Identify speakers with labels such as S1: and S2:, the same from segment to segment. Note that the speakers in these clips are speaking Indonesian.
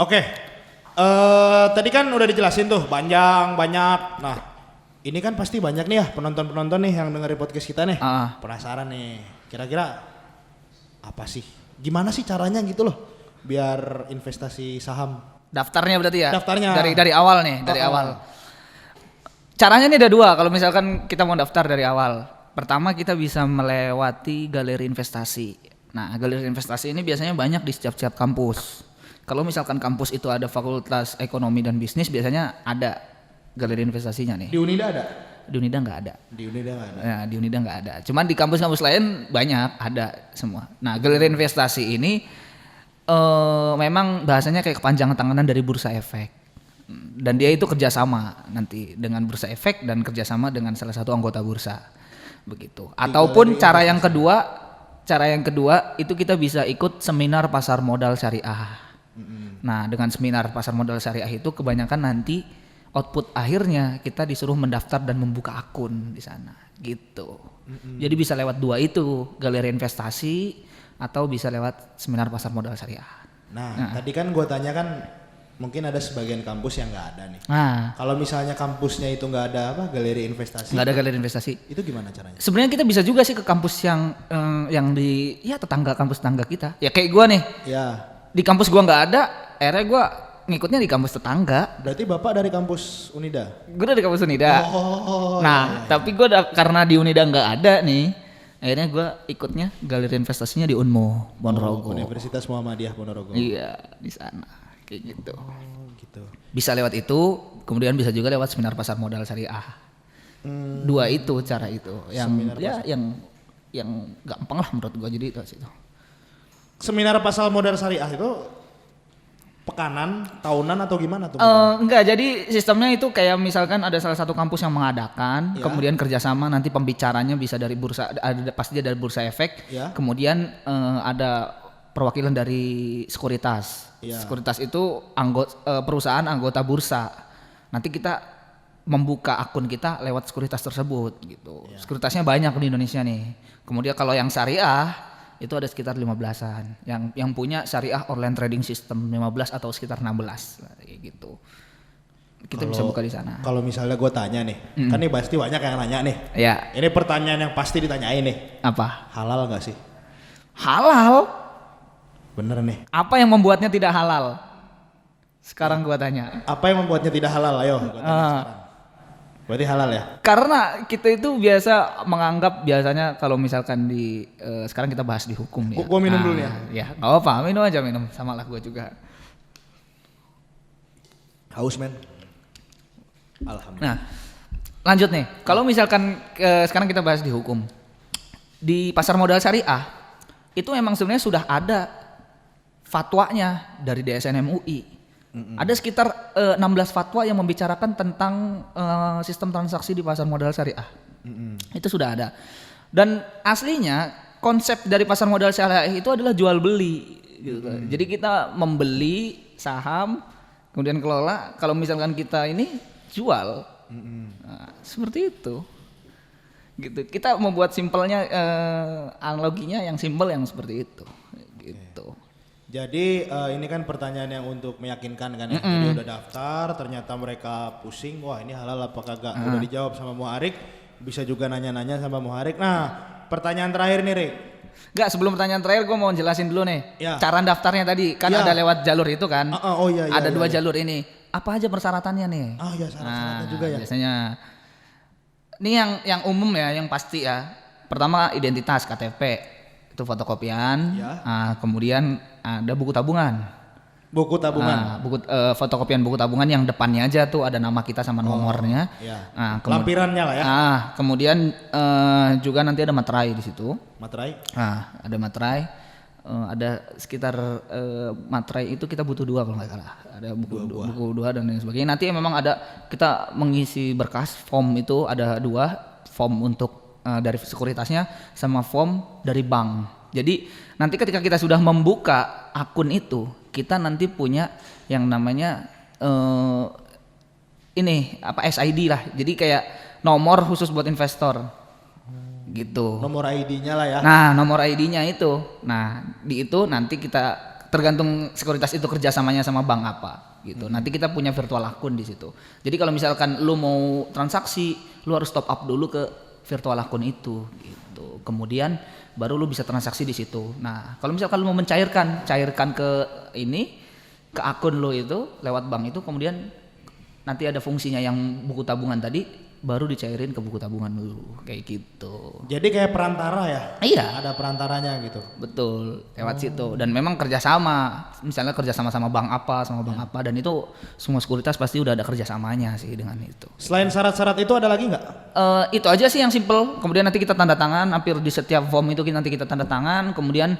S1: Oke. Tadi kan udah dijelasin tuh banyak. Nah, ini kan pasti banyak nih ya penonton nih yang dengerin podcast kita nih. Penasaran nih. Kira-kira apa sih? Gimana sih caranya gitu loh biar investasi saham?
S2: Daftarnya berarti ya?
S1: Daftarnya.
S2: Dari awal nih, dari awal. Caranya nih ada dua kalau misalkan kita mau daftar dari awal. Pertama kita bisa melewati galeri investasi. Nah, galeri investasi ini biasanya banyak di setiap kampus. Kalau misalkan kampus itu ada fakultas ekonomi dan bisnis, biasanya ada galeri investasinya nih.
S1: Di Unida ada?
S2: Di Unida nggak ada.
S1: Di Unida nggak ada.
S2: Nah, di Unida nggak ada. Cuman di kampus-kampus lain banyak ada semua. Nah, galeri investasi ini memang bahasanya kayak kepanjangan tanganan dari Bursa Efek. Dan dia itu kerjasama nanti dengan Bursa Efek dan kerjasama dengan salah satu anggota bursa, begitu. Ataupun cara yang kedua itu kita bisa ikut seminar pasar modal syariah. Nah, dengan seminar pasar modal syariah itu kebanyakan nanti output akhirnya kita disuruh mendaftar dan membuka akun di sana, gitu. Jadi bisa lewat dua itu, galeri investasi atau bisa lewat seminar pasar modal syariah.
S1: Nah, tadi kan gue tanya kan mungkin ada sebagian kampus yang nggak ada nih. Kalau misalnya kampusnya itu nggak ada galeri investasi.
S2: Nggak ada galeri investasi.
S1: Itu gimana caranya?
S2: Sebenarnya kita bisa juga sih ke kampus yang di kampus tetangga kita. Ya kayak gue nih.
S1: Ya.
S2: Di kampus gue nggak ada, akhirnya gue ngikutnya di kampus tetangga.
S1: Berarti bapak dari kampus Unida?
S2: Gue dari kampus Unida. Iya. Tapi gue karena di Unida nggak ada nih, akhirnya gue ikutnya galeri investasinya di Unmu Ponorogo.
S1: Universitas Muhammadiyah Ponorogo.
S2: Iya, di sana. Kayak gitu.
S1: Gitu.
S2: Bisa lewat itu, kemudian bisa juga lewat seminar pasar modal syariah. Dua itu cara itu yang gampang lah menurut gua, jadi itu situ.
S1: Seminar pasar modal syariah itu pekanan, tahunan atau gimana tuh?
S2: Enggak, jadi sistemnya itu kayak misalkan ada salah satu kampus yang mengadakan, kemudian kerjasama nanti pembicaranya bisa dari bursa, pasti dari Bursa Efek, kemudian ada perwakilan dari sekuritas. Sekuritas itu perusahaan anggota bursa. Nanti kita membuka akun kita lewat sekuritas tersebut gitu. Sekuritasnya banyak di Indonesia nih. Kemudian kalau yang syariah itu ada sekitar 15-an. Yang punya syariah online trading system 15 atau sekitar 16 kayak gitu. Kita bisa buka di sana.
S1: Kalau misalnya gue tanya nih, kan nih pasti banyak yang nanya nih.
S2: Iya.
S1: Ini pertanyaan yang pasti ditanyain nih.
S2: Apa?
S1: Halal gak sih?
S2: Halal?
S1: Bener nih.
S2: Apa yang membuatnya tidak halal? Sekarang gua tanya.
S1: Apa yang membuatnya tidak halal? Ayo, gua tanya sekarang. Berarti halal ya?
S2: Karena kita itu biasa menganggap biasanya kalau misalkan sekarang kita bahas di hukum ya.
S1: Gua minum dulu ya.
S2: Ya, nggak apa, minum aja minum. Sama lah gua juga.
S1: Haus men. Alhamdulillah.
S2: Nah, lanjut nih. Kalau misalkan sekarang kita bahas di hukum. Di pasar modal syariah itu memang sebenarnya sudah ada fatwanya dari DSN MUI. Ada sekitar 16 fatwa yang membicarakan tentang sistem transaksi di pasar modal syariah. Itu sudah ada. Dan aslinya konsep dari pasar modal syariah itu adalah jual beli gitu. Jadi kita membeli saham kemudian kelola, kalau misalkan kita ini jual. Nah, seperti itu. Gitu. Kita membuat simpelnya analoginya yang simpel yang seperti itu gitu.
S1: Jadi ini kan pertanyaan yang untuk meyakinkan kan ya. Jadi udah daftar, ternyata mereka pusing, wah ini halal apa kagak. Udah dijawab sama Muharik, bisa juga nanya-nanya sama Muharik. Nah, pertanyaan terakhir nih, Rik.
S2: Enggak, sebelum pertanyaan terakhir gue mau jelasin dulu nih. Cara daftarnya tadi kan ada lewat jalur itu kan. Ada dua jalur ini. Apa aja persyaratannya nih?
S1: Syarat-syaratnya juga ya.
S2: Biasanya ini yang umum ya, yang pasti ya. Pertama identitas KTP. Itu fotokopian. Kemudian ada buku tabungan.
S1: Buku tabungan.
S2: Fotokopian buku tabungan yang depannya aja tuh ada nama kita sama nomornya.
S1: Lampirannya lah ya.
S2: Kemudian juga nanti ada materai di situ.
S1: Materai?
S2: Ada materai. Ada sekitar materai itu kita butuh 2 kalau nggak salah. Ada buku 2 dan lain sebagainya. Nanti memang ada kita mengisi berkas form itu ada 2 form untuk dari sekuritasnya sama form dari bank. Jadi nanti ketika kita sudah membuka akun itu, kita nanti punya yang namanya SID lah. Jadi kayak nomor khusus buat investor. Gitu.
S1: Nomor ID-nya lah ya.
S2: Nah, nomor ID-nya itu. Nah, di itu nanti kita tergantung sekuritas itu kerjasamanya sama bank apa gitu. Nanti kita punya virtual akun di situ. Jadi kalau misalkan lu mau transaksi, lu harus top up dulu ke virtual akun itu gitu. Kemudian baru lu bisa transaksi di situ. Nah, kalau misalkan lu mau cairkan ke ini, ke akun lu itu lewat bank itu, kemudian nanti ada fungsinya yang buku tabungan tadi baru dicairin ke buku tabungan dulu kayak gitu.
S1: Jadi kayak perantara ya?
S2: Iya.
S1: Ada perantaranya gitu.
S2: Betul, lewat situ. Dan memang kerjasama, misalnya kerjasama sama bank apa, sama bank apa, dan itu semua sekuritas pasti udah ada kerjasamanya sih dengan itu.
S1: Selain syarat-syarat itu ada lagi nggak?
S2: Itu aja sih yang simple. Kemudian nanti kita tanda tangan, hampir di setiap form itu nanti kita tanda tangan. Kemudian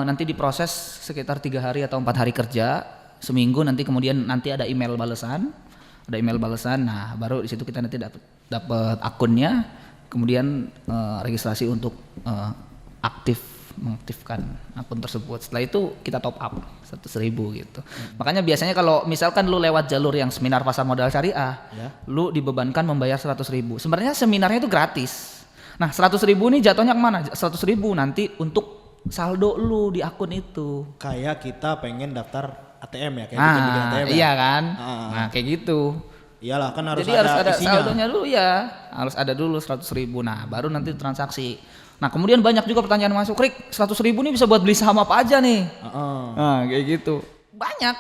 S2: nanti diproses sekitar 3 hari atau 4 hari kerja, seminggu. Nanti kemudian nanti ada email balasan. Nah baru di situ kita nanti dapat akunnya, kemudian registrasi untuk mengaktifkan akun tersebut. Setelah itu kita top up 100.000 gitu. Makanya biasanya kalau misalkan lu lewat jalur yang seminar pasar modal syariah, lu dibebankan membayar 100.000. Sebenarnya seminarnya itu gratis. Nah 100.000 ini jatuhnya kemana? 100.000 nanti untuk saldo lu di akun itu.
S1: Kayak kita pengen daftar ATM ya, kayak bikin ATM ya.
S2: Iya kan? Nah kayak gitu.
S1: Iyalah kan harus
S2: Jadi
S1: ada
S2: harus ada
S1: isinya.
S2: saldonya dulu ya, harus ada dulu 100.000. Nah baru nanti transaksi. Nah kemudian banyak juga pertanyaan masuk, Rik 100.000 nih bisa buat beli saham apa aja nih? Nah kayak gitu. Banyak.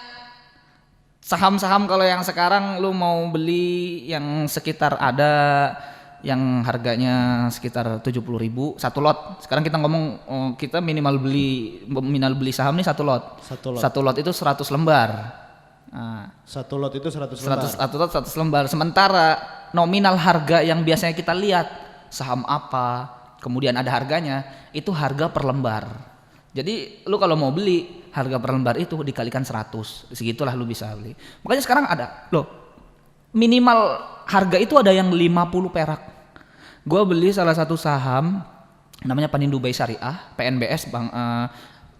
S2: Saham-saham kalau yang sekarang lu mau beli yang sekitar ada yang harganya sekitar 70.000 satu lot. Sekarang kita ngomong kita minimal beli saham nih satu lot. Satu lot itu 100 lembar. Nah,
S1: satu lot itu 100 lembar.
S2: Satu lot 100 lembar. Sementara nominal harga yang biasanya kita lihat saham apa, kemudian ada harganya, itu harga per lembar. Jadi lu kalau mau beli harga per lembar itu dikalikan 100, segitulah lu bisa beli. Makanya sekarang ada loh, minimal harga itu ada yang 50 perak. Gua beli salah satu saham namanya Panindo Bay Syariah, PNBS bang,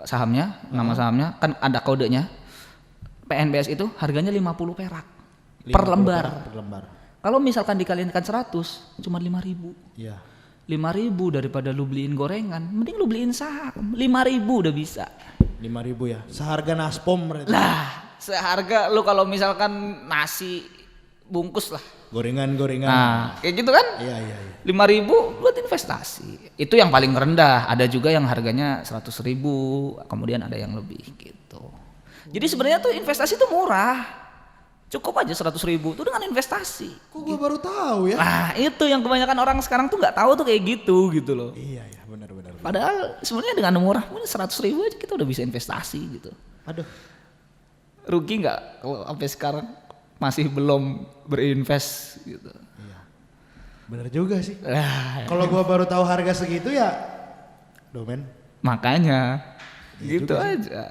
S2: sahamnya, nama sahamnya kan ada kodenya. PNBS itu harganya 50 perak
S1: 50
S2: per lembar.
S1: Per lembar.
S2: Kalau misalkan dikalikan 100 cuma 5.000.
S1: Iya.
S2: 5.000 daripada lu beliin gorengan, mending lu beliin saham. 5.000 udah bisa.
S1: 5.000 ya. Seharga naspom berarti.
S2: Lah, seharga lu kalau misalkan nasi bungkus lah.
S1: Gorengan.
S2: Nah, kayak gitu kan?
S1: Iya.
S2: 5.000 buat investasi. Itu yang paling rendah. Ada juga yang harganya 100.000, kemudian ada yang lebih gitu. Jadi sebenarnya tuh investasi tuh murah. Cukup aja 100.000 tuh dengan investasi.
S1: Kok gue baru tahu ya?
S2: Nah, itu yang kebanyakan orang sekarang tuh nggak tahu tuh kayak gitu loh.
S1: Iya, benar.
S2: Padahal sebenarnya dengan murah 100.000 aja kita udah bisa investasi gitu.
S1: Aduh.
S2: Rugi nggak kalau sampai sekarang masih belum berinvest gitu?
S1: Iya. Benar juga sih.
S2: Nah,
S1: kalau gua baru tahu harga segitu ya, domen.
S2: Makanya
S1: Iya
S2: gitu aja.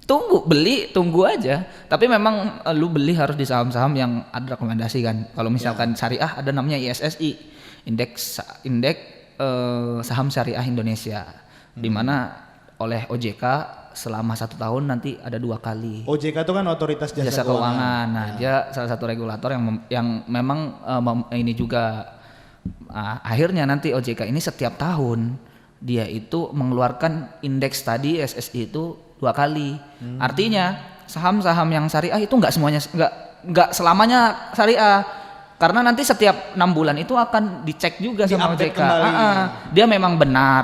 S2: Tunggu aja. Tapi memang lu beli harus di saham-saham yang ada rekomendasi kan. Kalau misalkan syariah ada namanya ISSI, indeks saham syariah Indonesia, di mana oleh OJK selama 1 tahun nanti ada 2 kali.
S1: OJK itu kan otoritas jasa
S2: keuangan. Nah, dia salah satu regulator yang memang ini juga akhirnya nanti OJK ini setiap tahun dia itu mengeluarkan indeks tadi SSI itu 2 kali. Artinya saham-saham yang syariah itu nggak selamanya syariah. Karena nanti setiap 6 bulan itu akan dicek juga sama OJK. Dia memang benar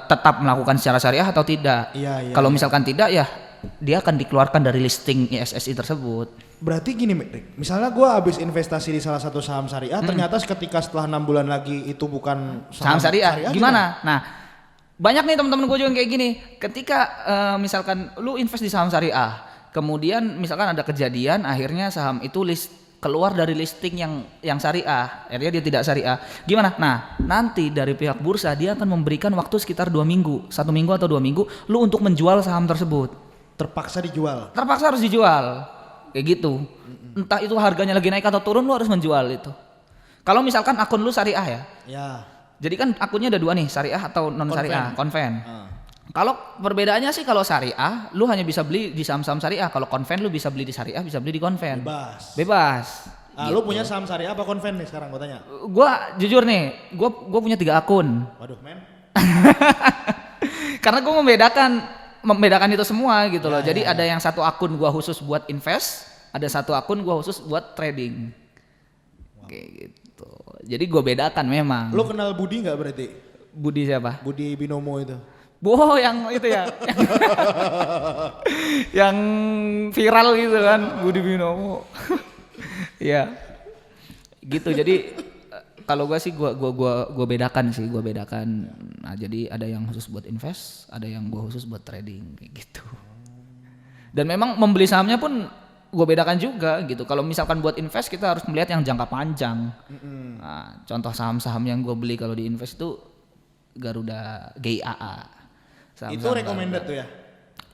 S2: tetap melakukan secara syariah atau tidak.
S1: Iya.
S2: Kalau misalkan tidak ya dia akan dikeluarkan dari listing ISSI tersebut.
S1: Berarti gini, misalnya gue habis investasi di salah satu saham syariah, ternyata ketika setelah 6 bulan lagi itu bukan
S2: saham syariah gimana? Nah, banyak nih teman-teman gue juga yang kayak gini. Ketika misalkan lu invest di saham syariah, kemudian misalkan ada kejadian akhirnya saham itu keluar dari listing yang syariah, akhirnya dia tidak syariah. Gimana? Nah, nanti dari pihak bursa dia akan memberikan waktu sekitar 2 minggu, 1 minggu atau 2 minggu, lu untuk menjual saham tersebut.
S1: Terpaksa dijual.
S2: Terpaksa harus dijual, kayak gitu. Entah itu harganya lagi naik atau turun, lu harus menjual itu. Kalau misalkan akun lu syariah ya.
S1: Ya.
S2: Jadi kan akunnya ada 2 nih, syariah atau non syariah, konven. Kalau perbedaannya sih kalau syariah, lu hanya bisa beli di saham-saham syariah. Kalau konven lu bisa beli di syariah, bisa beli di konven. Bebas.
S1: Gitu. Lu punya saham syariah apa konven nih sekarang gua tanya?
S2: Gua jujur nih, gua punya 3 akun.
S1: Waduh, men.
S2: Karena gua membedakan membedakan itu semua gitu loh. Jadi
S1: ya.
S2: ada yang satu akun gua khusus buat invest, ada satu akun gua khusus buat trading. Kayak gitu. Jadi gua bedakan memang.
S1: Lu kenal Budi nggak berarti?
S2: Budi siapa?
S1: Budi Binomo itu.
S2: Boh, yang itu ya. Yang viral gitu kan, Budi Binomo. Iya. Gitu. Jadi kalau gua sih gua bedakan sih, gua bedakan. Nah, jadi ada yang khusus buat invest, ada yang gua khusus buat trading kayak gitu. Dan memang membeli sahamnya pun gue bedakan juga gitu. Kalau misalkan buat invest kita harus melihat yang jangka panjang. Nah, contoh saham-saham yang gue beli kalau di invest itu Garuda, GIAA.
S1: Itu recommended tuh ya?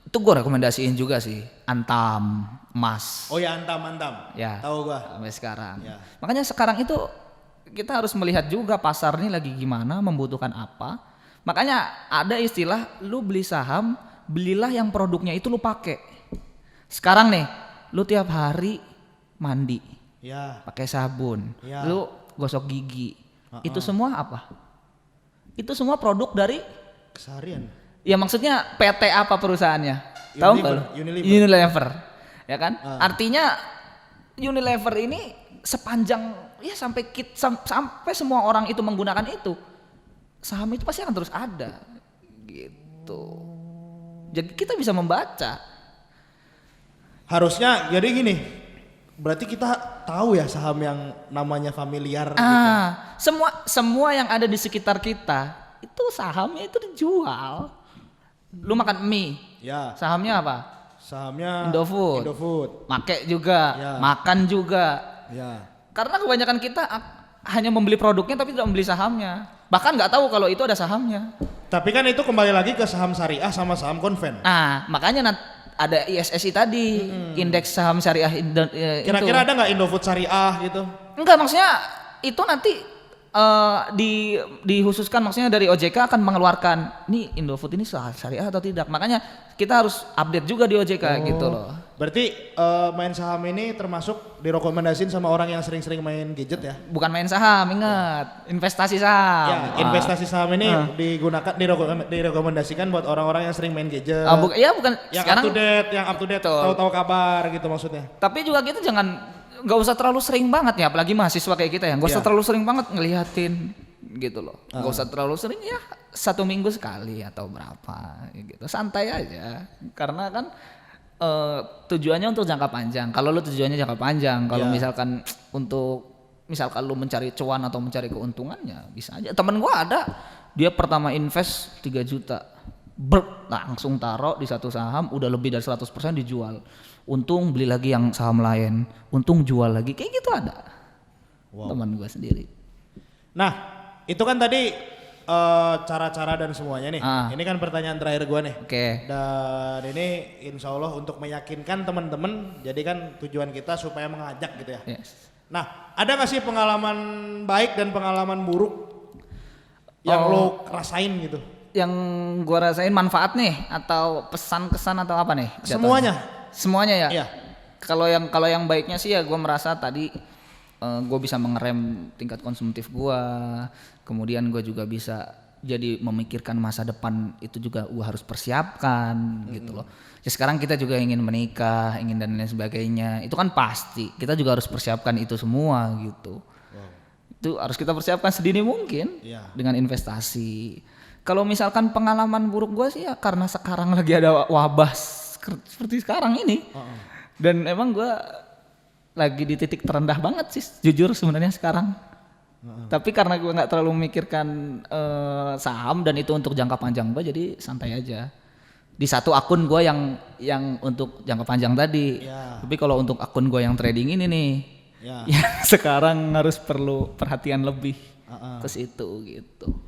S2: Itu gue rekomendasiin juga sih. Antam, emas.
S1: Oh ya Antam.
S2: Ya.
S1: Tahu gua.
S2: Sampai sekarang.
S1: Ya.
S2: Makanya sekarang itu kita harus melihat juga pasar ini lagi gimana, membutuhkan apa. Makanya ada istilah lu beli saham, belilah yang produknya itu lu pakai. Sekarang nih, lu tiap hari mandi,
S1: Ya.
S2: pakai sabun,
S1: Ya.
S2: lu gosok gigi, itu semua apa? Itu semua produk dari,
S1: Keseharian.
S2: ya maksudnya PT apa perusahaannya? Tahu nggak lu? Unilever, ya kan? Artinya Unilever ini sepanjang ya sampai semua orang itu menggunakan itu, saham itu pasti akan terus ada, gitu. Jadi kita bisa membaca.
S1: Harusnya jadi gini. Berarti kita tahu ya saham yang namanya familiar gitu.
S2: Semua yang ada di sekitar kita itu sahamnya itu dijual. Lu makan mie,
S1: Ya.
S2: sahamnya apa?
S1: Sahamnya
S2: Indofood. Make juga,
S1: Ya.
S2: makan juga.
S1: Ya.
S2: Karena kebanyakan kita hanya membeli produknya tapi tidak membeli sahamnya. Bahkan nggak tahu kalau itu ada sahamnya.
S1: Tapi kan itu kembali lagi ke saham syariah sama saham konven.
S2: Nah, makanya ada ISSI tadi, indeks saham syariah
S1: Kira-kira
S2: itu.
S1: ada nggak Indofood syariah gitu?
S2: Enggak, maksudnya itu nanti dihususkan, maksudnya dari OJK akan mengeluarkan nih Indofood ini syariah atau tidak. Makanya kita harus update juga di OJK gitu loh.
S1: Berarti main saham ini termasuk direkomendasiin sama orang yang sering-sering main gadget ya?
S2: Bukan main saham, ingat, investasi saham.
S1: Ya, investasi saham ini direkomendasikan buat orang-orang yang sering main gadget.
S2: Bukan
S1: yang
S2: sekarang
S1: up to date, tahu-tahu kabar gitu maksudnya.
S2: Tapi juga kita nggak usah terlalu sering banget ya, apalagi mahasiswa kayak kita ya, nggak usah terlalu sering banget ngelihatin gitu loh. Nggak usah terlalu sering ya, 1 minggu sekali atau berapa gitu, santai aja. Karena kan tujuannya untuk jangka panjang. Kalau lu tujuannya jangka panjang, kalau misalkan lu mencari cuan atau mencari keuntungannya bisa aja. Temen gua ada, dia pertama invest 3 juta, langsung taruh di satu saham, udah lebih dari 100% dijual. Untung beli lagi yang saham lain, untung jual lagi, kayak gitu ada. Teman gue sendiri.
S1: Nah, itu kan tadi cara-cara dan semuanya nih. Ini kan pertanyaan terakhir gue nih.
S2: Oke.
S1: Dan ini insya Allah untuk meyakinkan teman-teman, jadi kan tujuan kita supaya mengajak gitu ya.
S2: Yes.
S1: Nah, ada gak sih pengalaman baik dan pengalaman buruk yang lo rasain gitu?
S2: Yang gue rasain manfaat nih, atau pesan kesan atau apa nih? Semuanya ya.
S1: Iya.
S2: Kalau yang baiknya sih ya gue merasa tadi gue bisa mengerem tingkat konsumtif gue, kemudian gue juga bisa jadi memikirkan masa depan itu juga gue harus persiapkan gitu loh. Ya sekarang kita juga ingin menikah, ingin dan lain sebagainya, itu kan pasti kita juga harus persiapkan itu semua gitu. Itu harus kita persiapkan sedini mungkin dengan investasi. Kalau misalkan pengalaman buruk gue sih ya karena sekarang lagi ada wabah seperti sekarang ini, dan emang gue lagi di titik terendah banget sih jujur sebenarnya sekarang. Tapi karena gue nggak terlalu memikirkan saham dan itu untuk jangka panjang gue, jadi santai aja di satu akun gue yang untuk jangka panjang tadi. Tapi kalau untuk akun gue yang trading ini nih, yang sekarang harus perlu perhatian lebih ke situ gitu.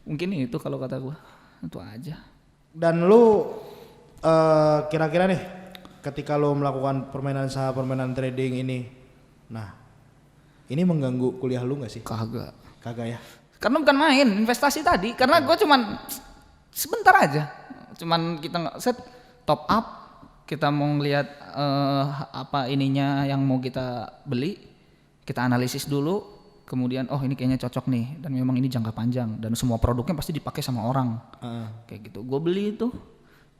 S2: Mungkin itu kalau kata gue, itu aja.
S1: Dan lu kira-kira nih ketika lu melakukan permainan saham, permainan trading ini, nah ini mengganggu kuliah lu nggak sih?
S2: Kagak
S1: ya?
S2: Karena bukan main investasi tadi, karena gue cuman sebentar aja, cuman kita set top up, kita mau ngelihat apa ininya yang mau kita beli, kita analisis dulu, kemudian oh ini kayaknya cocok nih, dan memang ini jangka panjang dan semua produknya pasti dipakai sama orang, kayak gitu. Gue beli itu,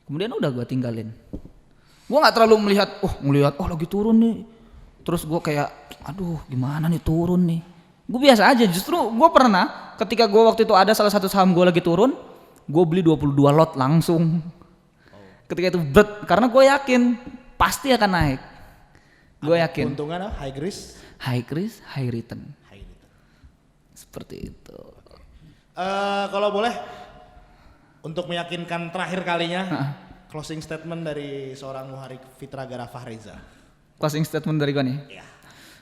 S2: Kemudian udah gue tinggalin. Gue nggak terlalu melihat lagi turun nih. Terus gue kayak aduh gimana nih turun nih. Gue biasa aja, justru gue pernah ketika gue waktu itu ada salah satu saham gue lagi turun, gue beli 22 lot langsung. Ketika itu karena gue yakin pasti akan naik. Gue yakin.
S1: Keuntungan high risk,
S2: high return. Seperti itu.
S1: Kalau boleh untuk meyakinkan terakhir kalinya, closing statement dari seorang Muharrik Fitragara Fahreza.
S2: Closing statement dari gue nih.
S1: Iya.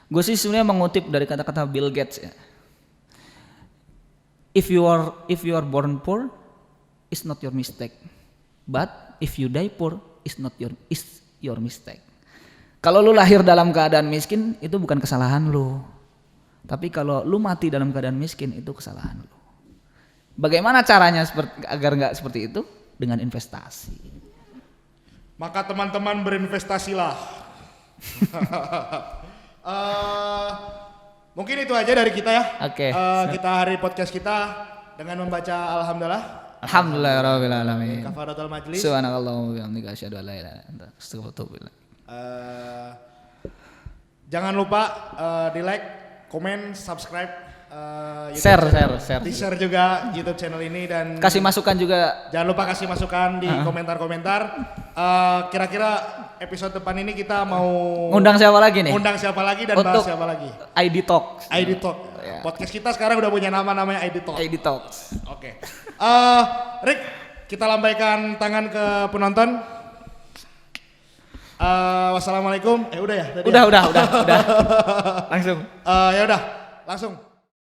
S2: Gue sih sebenarnya mengutip dari kata-kata Bill Gates ya. If you are born poor, it's not your mistake. But if you die poor, it's your mistake. Kalau lu lahir dalam keadaan miskin, itu bukan kesalahan lu. Tapi kalau lu mati dalam keadaan miskin, itu kesalahan lu. Bagaimana caranya agar nggak seperti itu? Dengan investasi.
S1: Maka teman-teman berinvestasilah. Mungkin itu aja dari kita ya.
S2: Oke.
S1: Kita hari podcast kita dengan membaca alhamdulillah.
S2: Alhamdulillahirabbil alamin.
S1: Kafaratul majlis.
S2: Subhanakallahumma wa bihamdika asyhadu an la ilaha illa anta astaghfiruka wa atubu ilaik.
S1: Jangan lupa di like, komen, subscribe,
S2: share.
S1: di share juga YouTube channel ini dan
S2: Kasih masukan juga.
S1: jangan lupa kasih masukan di komentar-komentar. Kira-kira episode depan ini kita mau
S2: Undang siapa lagi nih?
S1: Undang siapa lagi dan bahas siapa lagi?
S2: ID Talk.
S1: ID Talk.
S2: Ya.
S1: Podcast kita sekarang udah punya namanya ID Talk.
S2: ID Talks.
S1: Oke. Rick, kita lambaikan tangan ke penonton. Wassalamualaikum. Udah ya tadi.
S2: Udah. Langsung.
S1: Ya udah, langsung.